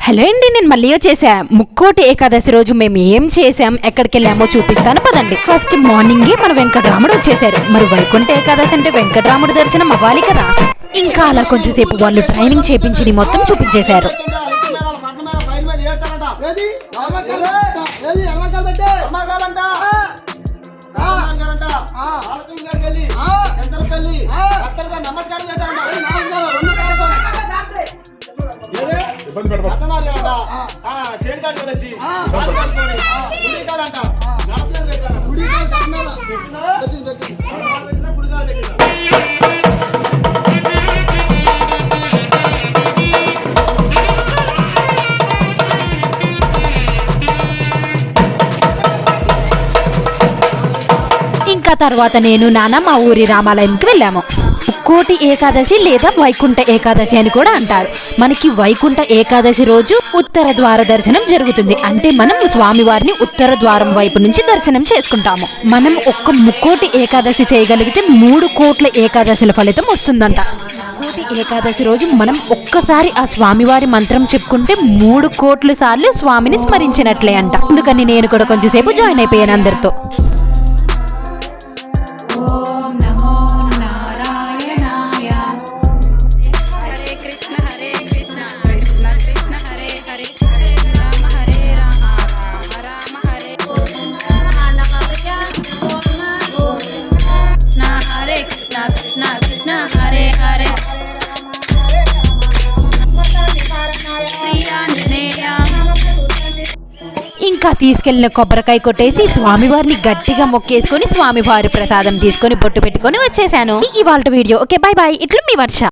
Hello అండి, నేను మళ్ళీ వచ్చేసా. ముక్కోటి ఏకాదశి రోజు మేము ఏం చేసాం, ఎక్కడికి వెళ్ళామో చూపిస్తాను పదండి. ఫస్ట్ మార్నింగే మన వెంకటరాముడు వచ్చేసారు. మరి వైకుంఠ ఏకాదశి అంటే వెంకటరాముడు దర్శనం అవ్వాలి కదా. ఇంకా అలా కొంచెం సేపు వాళ్ళు ట్రైనింగ్ చేపించి మొత్తం చూపించేశారు. ఇంకా తర్వాత నేను నాన్న మా ఊరి రామాలయంకి వెళ్ళాము. ముక్కోటి ఏకాదశి లేదా వైకుంఠ ఏకాదశి అని కూడా అంటారు. మనకి వైకుంఠ ఏకాదశి రోజు ఉత్తర ద్వార దర్శనం జరుగుతుంది. అంటే మనం స్వామివారిని ఉత్తర ద్వారం వైపు నుంచి దర్శనం చేసుకుంటాము. మనం ఒక్క ముక్కోటి ఏకాదశి చేయగలిగితే 3 కోట్ల ఏకాదశిల ఫలితం వస్తుందంట. ముక్కోటి ఏకాదశి రోజు మనం ఒక్కసారి ఆ స్వామివారి మంత్రం చెప్పుకుంటే 3 కోట్ల సార్లు స్వామిని స్మరించినట్లే అంట. అందుకని నేను కూడా కొంచెం సేపు జాయిన్ అయిపోయాను అందరితో. ఇంకా తీసుకెళ్లిన కొబ్బరికాయ కొట్టేసి స్వామివారిని గట్టిగా మొక్కేసుకొని స్వామివారి ప్రసాదం తీసుకొని బొట్టు పెట్టుకొని వచ్చేసాను. ఇవాళ వీడియో ఓకే, బై బాయ్. ఇట్లు మీ వర్ష.